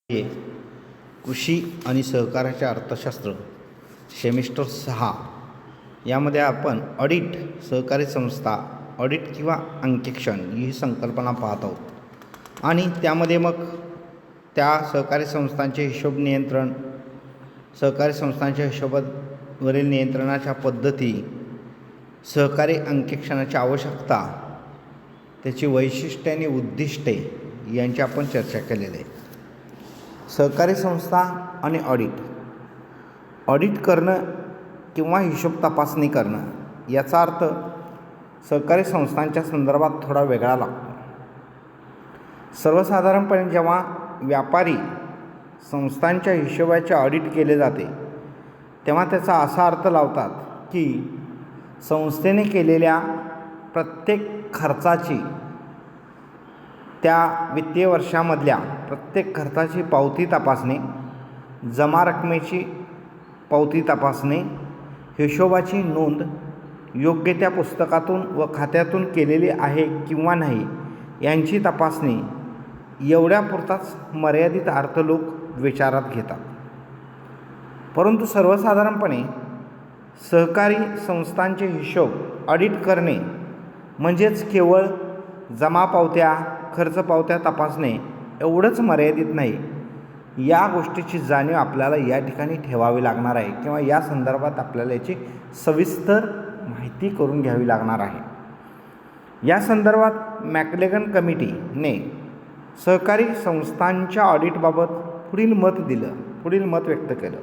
हे कृषी आणि सहकार्याचे अर्थशास्त्र सेमिस्टर 6 यामध्ये आपण ऑडिट, सहकारी संस्था, ऑडिट किंवा अंकेक्षण ही संकल्पना पाहत आहोत. आणि त्यामध्ये मग त्या सहकारी संस्थांचे हिशोब नियंत्रण, सहकारी संस्थांच्या हिशोबावरील नियंत्रणाच्या पद्धती, सहकारी अंकेक्षणाची आवश्यकता, त्याची वैशिष्ट्ये आणि उद्दिष्टे यांची आपण चर्चा केलेली आहे. सहकारी संस्था आणि ऑडिट करणं किंवा हिशोब तपासणी करणं याचा अर्थ सहकारी संस्थांच्या संदर्भात थोडा वेगळा लागतो. सर्वसाधारणपणे जेव्हा व्यापारी संस्थांच्या हिशोबाचे ऑडिट केले जाते तेव्हा त्याचा असा अर्थ लावतात की संस्थेने केलेल्या प्रत्येक खर्चाची, त्या वित्तीय वर्षामधल्या प्रत्येक खर्चाची पावती तपासणे, जमा रकमेची पावती तपासणे, हिशोबाची नोंद योग्य त्या पुस्तकातून व खात्यातून केलेली आहे किंवा नाही यांची तपासणी, एवढ्यापुरताच मर्यादित अर्थ लोक विचारात घेतात. परंतु सर्वसाधारणपणे सहकारी संस्थांचे हिशोब ऑडिट करणे म्हणजेच केवळ जमा पावत्या, खर्च पावत्या तपासणे एवढंच मर्यादित नाही. या गोष्टीची जाणीव आपल्याला या ठिकाणी ठेवावी लागणार आहे किंवा या संदर्भात आपल्याला याची सविस्तर माहिती करून घ्यावी लागणार आहे. या संदर्भात मॅकलेगन कमिटीने सहकारी संस्थांच्या ऑडिटबाबत पुढील मत व्यक्त केलं.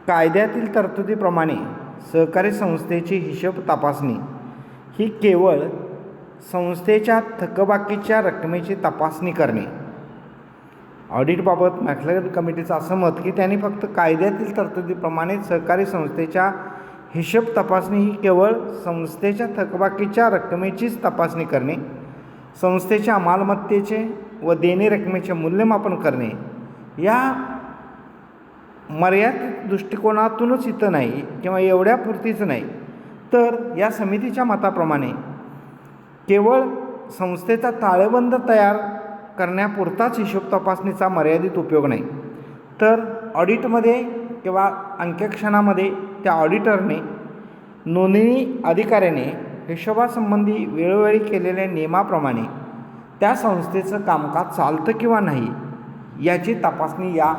कायद्यातील तरतुदीप्रमाणे सहकारी संस्थेची हिशोब तपासणी ही केवळ संस्थेच्या थकबाकीच्या रकमेची तपासणी करणे. ऑडिटबाबत मॅकलेगन कमिटीचं असं मत की त्यांनी फक्त कायद्यातील तरतुदीप्रमाणे सहकारी संस्थेच्या हिशोब तपासणी ही केवळ संस्थेच्या थकबाकीच्या रकमेचीच तपासणी करणे, संस्थेच्या मालमत्तेचे व देणे रकमेचे मूल्यमापन करणे या मर्यादित दृष्टिकोनातूनच इथं नाही किंवा एवढ्यापुरतीच नाही, तर या समितीच्या मताप्रमाणे केवळ संस्थेचा ताळेबंद तयार करण्यापुरताच हिशोब तपासणीचा मर्यादित उपयोग नाही, तर ऑडिटमध्ये किंवा अंकेक्षणामध्ये त्या ऑडिटरने, नोंदणी अधिकाऱ्याने हिशोबासंबंधी वेळोवेळी केलेल्या नियमाप्रमाणे त्या संस्थेचं कामकाज चालतं किंवा नाही याची तपासणी या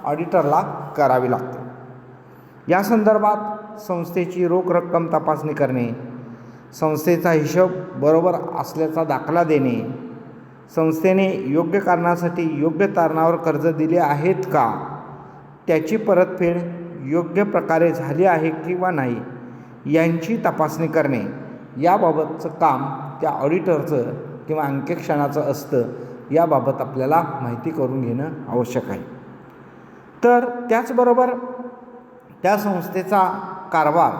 ऑडिटरला करावी लागते. या संदर्भात संस्थेची रोख रक्कम तपासणी करणे, संस्थेचा हिशोब बरोबर असल्याचा दाखला देणे, संस्थेने योग्य कारणासाठी योग्य तारणावर कर्ज दिले आहेत का, त्याची परतफेड योग्य प्रकारे झाली आहे किंवा नाही यांची तपासणी करणे याबाबतचं काम त्या ऑडिटरचं किंवा अंकेक्षणाचं असतं. याबाबत आपल्याला माहिती करून घेणं आवश्यक आहे. तर त्याचबरोबर त्या संस्थेचा कारभार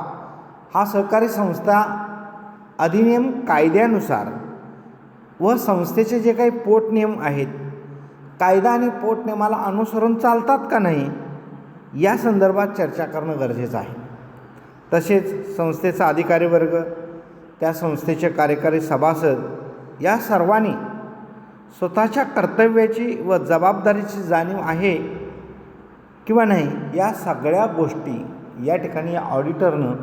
हा सहकारी संस्था अधिनियम कायद्यानुसार व संस्थेचे जे काही पोटनियम आहेत, कायदा आणि पोटनियमाला अनुसरून चालतात का नाही या संदर्भात चर्चा करणं गरजेचं आहे. तसेच संस्थेचा अधिकारी वर्ग, त्या संस्थेचे कार्यकारी सभासद या सर्वांनी स्वतःच्या कर्तव्याची व जबाबदारीची जाणीव आहे किंवा नाही या सगळ्या गोष्टी या ठिकाणी या ऑडिटरनं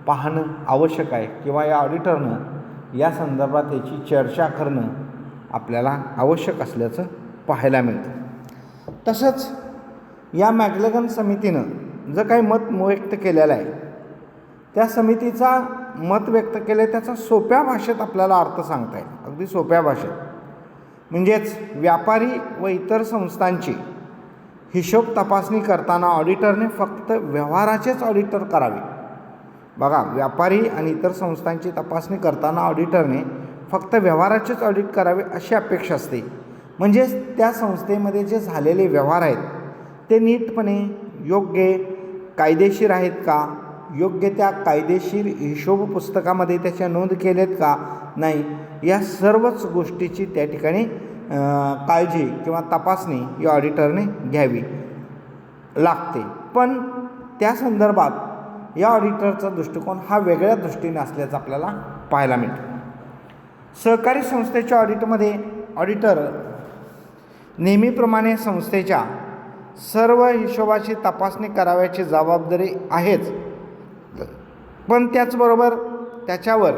पाहणं आवश्यक आहे किंवा या ऑडिटरनं या संदर्भात याची चर्चा करणं आपल्याला आवश्यक असल्याचं पाहायला मिळतं. तसंच या मॅकलेगन समितीनं जर काही मत व्यक्त केलेलं आहे, त्या समितीचा मत व्यक्त केलं त्याचा सोप्या भाषेत आपल्याला अर्थ सांगता येईल, अगदी सोप्या भाषेत. म्हणजेच व्यापारी व इतर संस्थांची हिशोब तपासणी करताना ऑडिटरने फक्त व्यवहाराचेच ऑडिटर करावे. बघा, व्यापारी आणि इतर संस्थांची तपासणी करताना ऑडिटरने फक्त व्यवहाराचेच ऑडिट करावे अशी अपेक्षा असते. म्हणजेच त्या संस्थेमध्ये जे झालेले व्यवहार आहेत ते नीटपणे योग्य कायदेशीर आहेत का, योग्य त्या कायदेशीर हिशोब पुस्तकामध्ये त्याच्या नोंद केलेत का नाही, या सर्वच गोष्टीची त्या ठिकाणी काळजी किंवा तपासणी या ऑडिटरने घ्यावी लागते. पण त्या संदर्भात या ऑडिटरचा दृष्टिकोन हा वेगळ्या दृष्टीने असल्याचं आपल्याला पाहायला मिळतं. सहकारी संस्थेच्या ऑडिटमध्ये ऑडिटर नेहमीप्रमाणे संस्थेच्या सर्व हिशोबाची तपासणी करावयाची जबाबदारी आहेच, पण त्याचबरोबर त्याच्यावर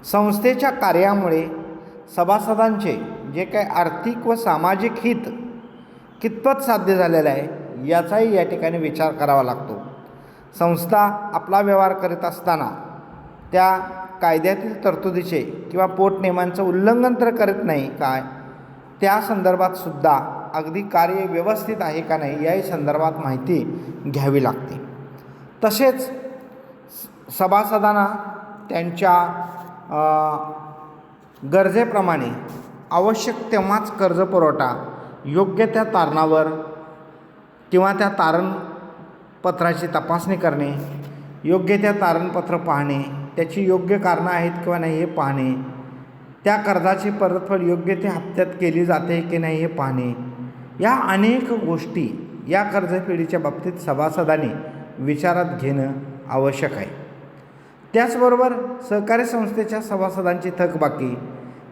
संस्थेच्या कार्यामुळे सभासदांचे जे काही आर्थिक व सामाजिक हित कितपत साध्य झालेलं आहे याचाही या ठिकाणी विचार करावा लागतो. संस्था आपला व्यवहार करीत असताना त्या कायद्यातील तरतुदीचे किंवा पोटनियमांचं उल्लंघन तर करत नाही काय, त्या संदर्भात सुद्धा अगदी कार्य व्यवस्थित आहे का नाही याही संदर्भात माहिती घ्यावी लागते. तसेच सभासदांना त्यांच्या गरजेप्रमाणे आवश्यक तेव्हाच कर्ज पुरवठा योग्य त्या तारणावर किंवा त्या तारणपत्राची तपासणी करणे, योग्य त्या तारणपत्र पाहणे, त्याची योग्य कारणं आहेत किंवा नाही हे पाहणे, त्या कर्जाची परतफेड योग्य त्या हप्त्यात केली जाते की नाही हे पाहणे, या अनेक गोष्टी या कर्जफेडीच्या बाबतीत सभासदांनी विचारात घेणं आवश्यक आहे. त्याचबरोबर सहकारी संस्थेच्या सभासदांची थकबाकी,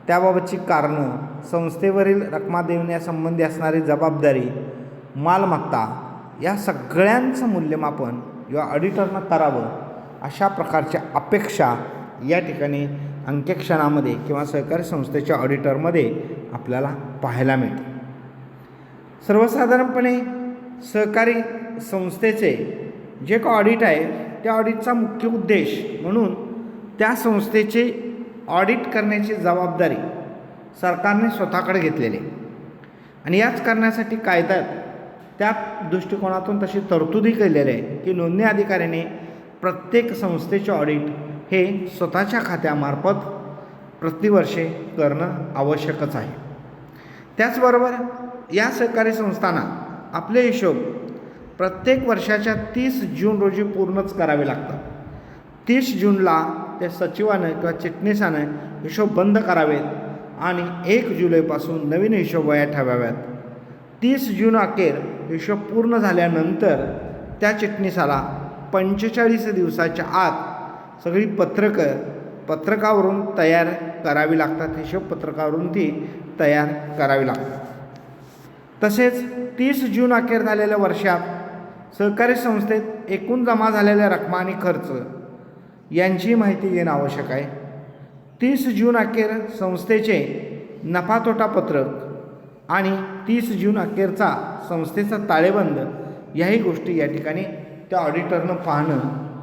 त्याबाबतची कारणं, संस्थेवरील रकमा देण्यासंबंधी असणारी जबाबदारी, मालमत्ता या सगळ्यांचं मूल्यमापन या ऑडिटरनं करावं अशा प्रकारच्या अपेक्षा या ठिकाणी अंकेक्षणामध्ये किंवा सहकारी संस्थेच्या ऑडिटरमध्ये आपल्याला पाहायला मिळते. सर्वसाधारणपणे सहकारी संस्थेचे जे का ऑडिट आहे त्या ऑडिटचा मुख्य उद्देश म्हणून त्या संस्थेचे ऑडिट करण्याची जबाबदारी सरकारने स्वतःकडे घेतलेली आणि याच करण्यासाठी कायद्यात त्या दृष्टिकोनातून तशी तरतुदी केलेली आहे की नोंदणी अधिकाऱ्याने प्रत्येक संस्थेचे ऑडिट हे स्वतःच्या खात्यामार्फत प्रतिवर्षे करणं आवश्यकच आहे. त्याचबरोबर या सहकारी संस्थांना आपले हिशोब प्रत्येक वर्षाच्या 30 जून रोजी पूर्णच करावे लागतात. 30 जूनला त्या सचिवानं किंवा चिटणीसानं हिशोब बंद करावेत आणि 1 जुलैपासून नवीन हिशोबवह्या ठेवाव्यात. 30 जून अखेर हिशोब पूर्ण झाल्यानंतर त्या चिटणीसाला 45 दिवसाच्या आत सगळी पत्रकावरून तयार करावी लागतात. हिशोब पत्रकावरून ती तयार करावी लागतात. तसेच 30 जून अखेर झालेल्या वर्षात सहकारी संस्थेत एकूण जमा झालेल्या रकमा आणि खर्च यांची माहिती घेणं आवश्यक आहे. 30 जून अखेर संस्थेचे नफा तोटा पत्रक आणि 30 जून अखेरचा संस्थेचा ताळेबंद याही गोष्टी या ठिकाणी त्या ऑडिटरनं पाहणं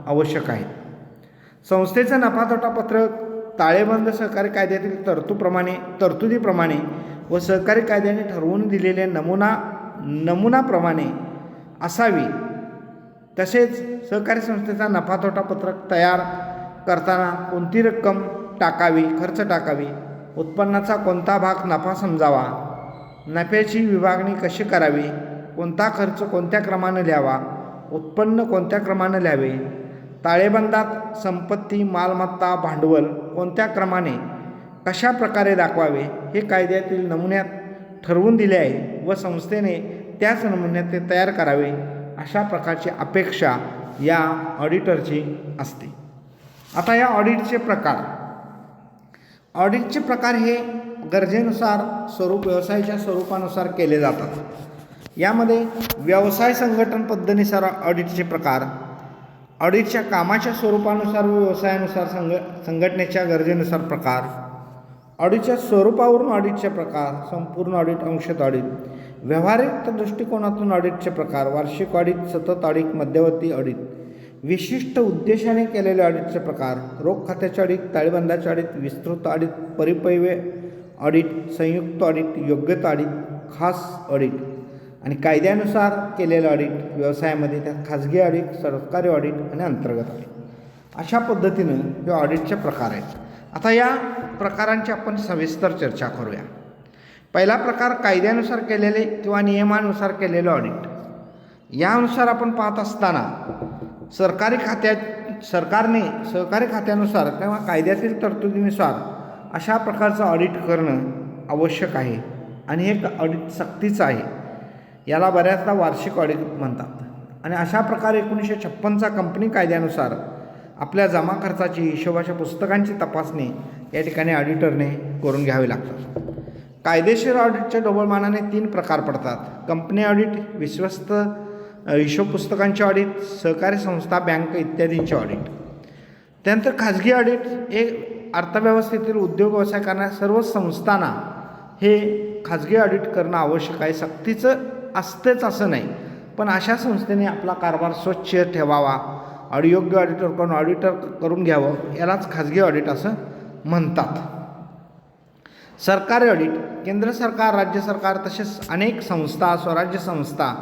आवश्यक आहे. संस्थेचं नफा तोटा पत्रक ताळेबंद सहकारी कायद्यातील तरतुदीप्रमाणे व सहकारी कायद्याने ठरवून दिलेल्या नमुनाप्रमाणे असावी. तसेच सहकारी संस्थेचा नफा तोटा पत्रक तयार करताना कोणती रक्कम टाकावी, खर्च टाकावी, उत्पन्नाचा कोणता भाग नफा समजावा, नफ्याची विभागणी कशी करावी, कोणता खर्च कोणत्या क्रमाने लिहावा, उत्पन्न कोणत्या क्रमाने लिहावे, ताळेबंदात संपत्ती, मालमत्ता, भांडवल कोणत्या क्रमाने कशा प्रकारे दाखवावे हे कायद्यातील नमुन्यात ठरवून दिले आहे व संस्थेने त्याच नमुन्यात ते तयार करावे अशा प्रकारची अपेक्षा या ऑडिटरची असते. आता या ऑडिटचे प्रकार हे गरजेनुसार व्यवसायाच्या स्वरूपानुसार केले जातात. यामध्ये व्यवसाय संघटन पद्धतीनुसार ऑडिटचे प्रकार, ऑडिटच्या कामाच्या स्वरूपानुसार व व्यवसायानुसार संघटनेच्या गरजेनुसार प्रकार, ऑडिटच्या स्वरूपावरून ऑडिटचे प्रकार, संपूर्ण ऑडिट, अंशतः ऑडिट, व्यावहारिक दृष्टिकोनातून ऑडिटचे प्रकार, वार्षिक ऑडिट, सतत ऑडिट, मध्यवर्ती ऑडिट, विशिष्ट उद्देशाने केलेले ऑडिटचे प्रकार, रोख खात्याचे ऑडिट, ताळेबंदाचे ऑडिट, विस्तृत ऑडिट, परिपक्व ऑडिट, संयुक्त ऑडिट, योग्यता ऑडिट, खास ऑडिट आणि कायद्यानुसार केलेलं ऑडिट. व्यवसायामध्ये त्यात खाजगी ऑडिट, सरकारी ऑडिट आणि अंतर्गत ऑडिट अशा पद्धतीनं हे ऑडिटचे प्रकार आहेत. आता या प्रकारांची आपण सविस्तर चर्चा करूया. पहिला प्रकार कायद्यानुसार केलेले किंवा नियमानुसार केलेले ऑडिट. यानुसार आपण पाहत असताना सरकारने सहकारी खात्यानुसार किंवा कायद्यातील तरतुदीनुसार अशा प्रकारचं ऑडिट करणं आवश्यक आहे आणि हे ऑडिट सक्तीचं आहे. याला बऱ्याचदा वार्षिक ऑडिट म्हणतात आणि अशा प्रकारे 1956चा कंपनी कायद्यानुसार आपल्या जमा खर्चाची, हिशोबाच्या पुस्तकांची तपासणी या ठिकाणी ऑडिटरने करून घ्यावी लागतात. कायदेशीर ऑडिटच्या ढोबळमानाने 3 प्रकार पडतात: कंपनी ऑडिट, विश्वस्त हिशोब पुस्तकांचे ऑडिट, सहकारी संस्था, बँक इत्यादींचे ऑडिट. त्यानंतर खाजगी ऑडिट हे अर्थव्यवस्थेतील उद्योग व्यवसाय करणाऱ्या सर्व संस्थांना हे खाजगी ऑडिट करणं आवश्यक आहे. सक्तीचं असतेच असं नाही, पण अशा संस्थेने आपला कारभार स्वच्छ ठेवावा, योग्य ऑडिटर करून घ्यावं, यालाच खाजगी ऑडिट असं म्हणतात. सरकारी ऑडिट केंद्र सरकार, राज्य सरकार तसेच अनेक संस्था, स्वराज्य संस्था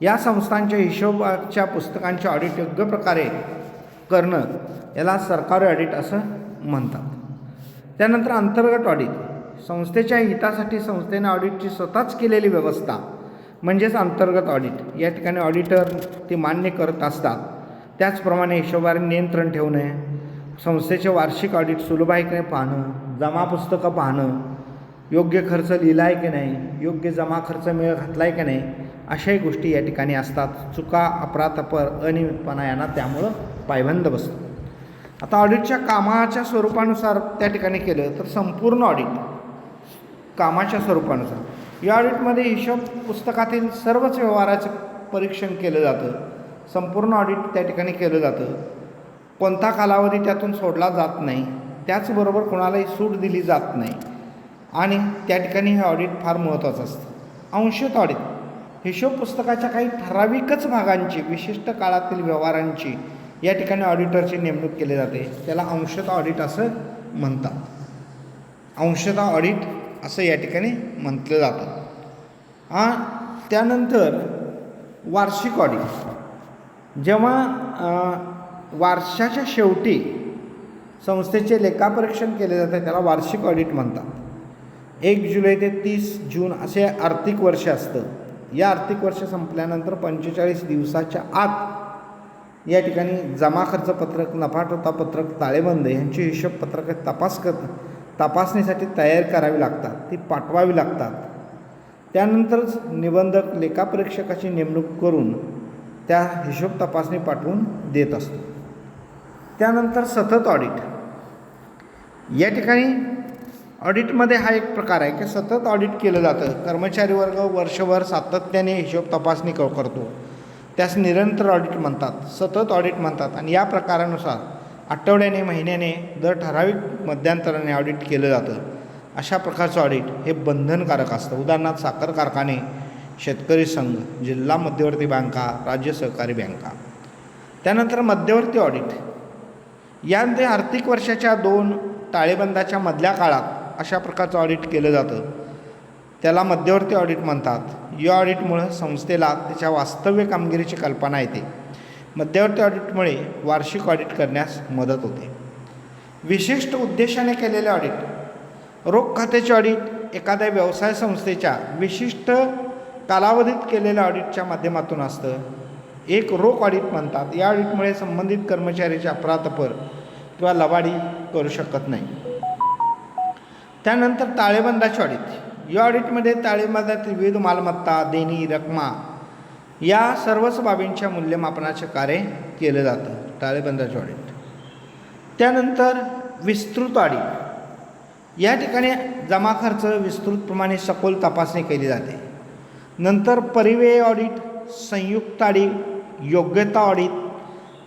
या संस्थांच्या हिशोबाच्या पुस्तकांचे ऑडिट योग्य प्रकारे करणं याला सरकारी ऑडिट असं म्हणतात. त्यानंतर अंतर्गत ऑडिट संस्थेच्या हितासाठी संस्थेने ऑडिटची स्वतःच केलेली व्यवस्था म्हणजेच अंतर्गत ऑडिट. या ठिकाणी ऑडिटर ते मान्य करत असतात. त्याचप्रमाणे हिशोबावर नियंत्रण ठेवणे, संस्थेचे वार्षिक ऑडिट सुलभ आहे की नाही पाहणं, जमा पुस्तकं पाहणं, योग्य खर्च लिहिला आहे की नाही, योग्य जमा खर्च मेळ घातला आहे की नाही, अशाही गोष्टी या ठिकाणी असतात. चुका, अफरातफर, अनियमितपणा यांना त्यामुळं पायबंद बसतो. आता ऑडिटच्या कामाच्या स्वरूपानुसार त्या ठिकाणी केलं तर संपूर्ण ऑडिट कामाच्या स्वरूपानुसार. या ऑडिटमध्ये हिशोब पुस्तकातील सर्वच व्यवहाराचं परीक्षण केलं जातं. संपूर्ण ऑडिट त्या ठिकाणी केलं जातं. कोणता कालावधी त्यातून सोडला जात नाही, त्याचबरोबर कोणालाही सूट दिली जात नाही आणि त्या ठिकाणी हे ऑडिट फार महत्त्वाचं असतं. अंशत ऑडिट हिशोब पुस्तकाच्या काही ठराविकच भागांची, विशिष्ट काळातील व्यवहारांची या ठिकाणी ऑडिटरची नेमणूक केली जाते. त्याला अंशतः ऑडिट असं म्हणतात. अंशतः ऑडिट असं या ठिकाणी म्हटलं जातं. त्यानंतर वार्षिक ऑडिट जेव्हा वर्षाच्या शेवटी संस्थेचे लेखापरीक्षण केले जाते त्याला वार्षिक ऑडिट म्हणतात. 1 जुलै ते 30 जून असे आर्थिक वर्ष असतं. या आर्थिक वर्ष संपल्यानंतर 45 दिवसाच्या आत या ठिकाणी जमा खर्च पत्रक, नफा तोटा पत्रक, ताळेबंद यांची हिशोब पत्रक तपासणीसाठी तयार करावी लागतात, ती पाठवावी लागतात. त्यानंतरच निबंधक लेखापरीक्षकाची नेमणूक करून त्या हिशोब तपासणी पाठवून देत असतो. त्यानंतर सतत ऑडिट. या ठिकाणी ऑडिटमध्ये हा एक प्रकार आहे की सतत ऑडिट केलं जातं. कर्मचारी वर्ग वर्षभर सातत्याने हिशोब तपासणी करतो, त्यास निरंतर ऑडिट म्हणतात, सतत ऑडिट म्हणतात. आणि या प्रकारानुसार आठवड्याने, महिन्याने, दर ठराविक मध्यांतराने ऑडिट केलं जातं. अशा प्रकारचं ऑडिट हे बंधनकारक असतं. उदाहरणार्थ साखर कारखाने, शेतकरी संघ, जिल्हा मध्यवर्ती बँका, राज्य सहकारी बँका. त्यानंतर मध्यवर्ती ऑडिट. यामध्ये आर्थिक वर्षाच्या 2 ताळेबंदाच्या मधल्या काळात अशा प्रकारचं ऑडिट केलं जातं. त्याला मध्यवर्ती ऑडिट म्हणतात. या ऑडिटमुळं संस्थेला त्याच्या वास्तव्य कामगिरीची कल्पना येते. मध्यवर्ती ऑडिटमुळे वार्षिक ऑडिट करण्यास मदत होते. विशिष्ट उद्देशाने केलेले ऑडिट. रोख खात्याचे ऑडिट एखाद्या व्यवसाय संस्थेच्या विशिष्ट कालावधीत केलेल्या ऑडिटच्या माध्यमातून असतं. एक रोख ऑडिट म्हणतात. या ऑडिटमुळे संबंधित कर्मचाऱ्याची अफरातफर किंवा लबाडी करू शकत नाही. त्यानंतर ताळेबंदाचे ऑडिट. या ऑडिटमध्ये ताळेबंदातील विविध मालमत्ता, देणी, रकमा या सर्वच बाबींच्या मूल्यमापनाचे कार्य केलं जातं. ताळेबंदाचे ऑडिट. त्यानंतर विस्तृत ऑडिट. या ठिकाणी जमा खर्च विस्तृतप्रमाणे सखोल तपासणी केली जाते. नंतर परिव्यय ऑडिट, संयुक्त ऑडिट, योग्यता ऑडिट,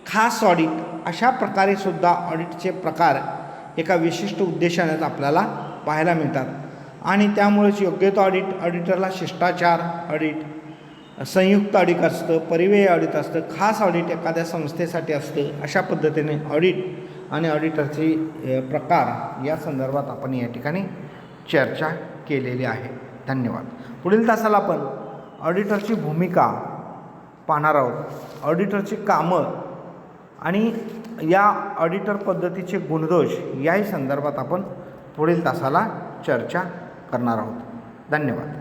खास ऑडिट अशा प्रकारे सुद्धा ऑडिटचे प्रकार एका विशिष्ट उद्देशानेच आपल्याला पाहायला मिळतात. आणि त्यामुळेच योग्यता ऑडिट, ऑडिटरला शिष्टाचार ऑडिट, संयुक्त ऑडिट असतं, परिव्यय ऑडिट असतं, खास ऑडिट एखाद्या संस्थेसाठी असतं. अशा पद्धतीने ऑडिट आणि ऑडिटरचे प्रकार या संदर्भात आपण या ठिकाणी चर्चा केलेली आहे. धन्यवाद. पुढील तासाला आपण ऑडिटरची भूमिका पाहणार आहोत, ऑडिटरची कामं आणि या ऑडिटर पद्धतीचे गुणदोष याही संदर्भात आपण पुढील तासाला चर्चा करणार आहोत. धन्यवाद.